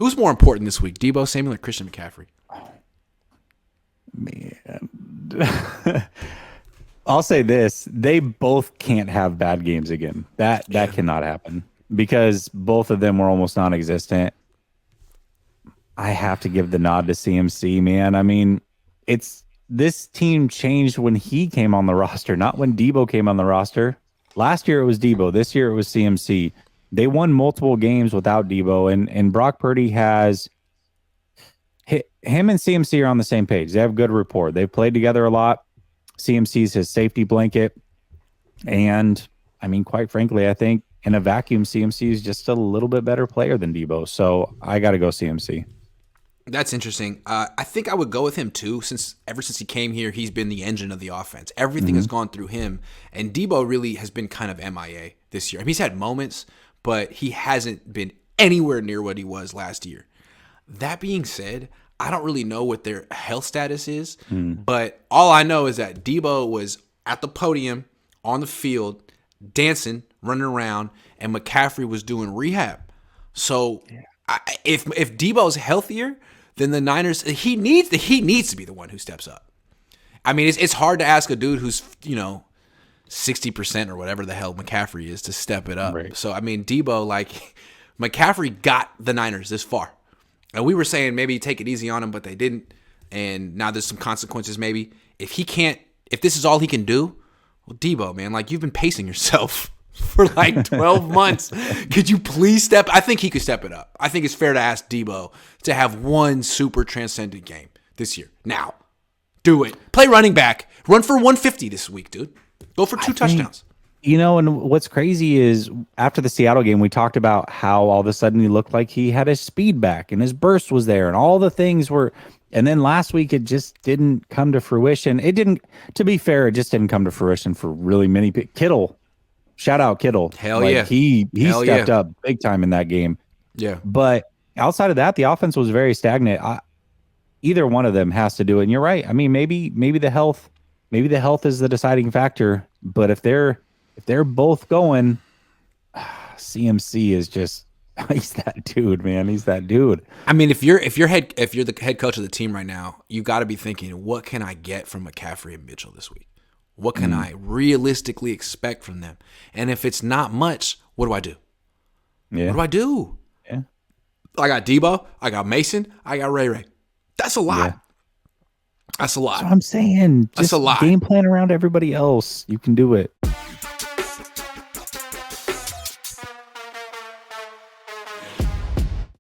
Who's more important this week, Deebo Samuel or Christian McCaffrey? Man. I'll say this. They both can't have bad games again. That Yeah. cannot happen because both of them were almost non-existent. I have to give the nod to CMC, man. I mean, it's this team changed when he came on the roster, not when Deebo came on the roster. Last year it was Deebo. This year it was CMC. They won multiple games without Deebo, and Brock Purdy has him and CMC are on the same page. They have good rapport. They've played together a lot. CMC's his safety blanket. And I mean, quite frankly, I think in a vacuum, CMC is just a little bit better player than Deebo. So I got to go CMC. That's interesting. I think I would go with him too, since ever since he came here, he's been the engine of the offense. Everything has gone through him, and Deebo really has been kind of MIA this year. I mean, he's had moments, but he hasn't been anywhere near what he was last year. That being said, I don't really know what their health status is, but all I know is that Deebo was at the podium, on the field, dancing, running around, and McCaffrey was doing rehab. So if Deebo's healthier, then the Niners, he needs to be the one who steps up. I mean, it's hard to ask a dude who's 60% or whatever the hell McCaffrey is to step it up. Right. So I mean, Deebo, like McCaffrey got the Niners this far. And we were saying maybe take it easy on him, but they didn't. And now there's some consequences maybe. If this is all he can do, well, Deebo, man, like you've been pacing yourself for like 12 months. Could you please I think he could step it up. I think it's fair to ask Deebo to have one super transcendent game this year. Now, do it. Play running back. Run for 150 this week, dude. Go for two touchdowns. And what's crazy is after the Seattle game, we talked about how all of a sudden he looked like he had his speed back and his burst was there and all the things were. And then last week, it just didn't come to fruition. It didn't, to be fair, it just didn't come to fruition for really many people. Kittle, shout out Kittle. Hell yeah. He stepped up big time in that game. Yeah. But outside of that, the offense was very stagnant. Either one of them has to do it. And you're right. I mean, maybe the health is the deciding factor. But if they're both going, CMC is just he's that dude, man. He's that dude. I mean, if you're the head coach of the team right now, you got to be thinking, what can I get from McCaffrey and Mitchell this week? What can I realistically expect from them? And if it's not much, what do I do? Yeah. What do I do? Yeah. I got Deebo, I got Mason, I got Ray. That's a lot. Yeah. That's a lot. That's what I'm saying. That's Just a lot. game plan around everybody else. You can do it.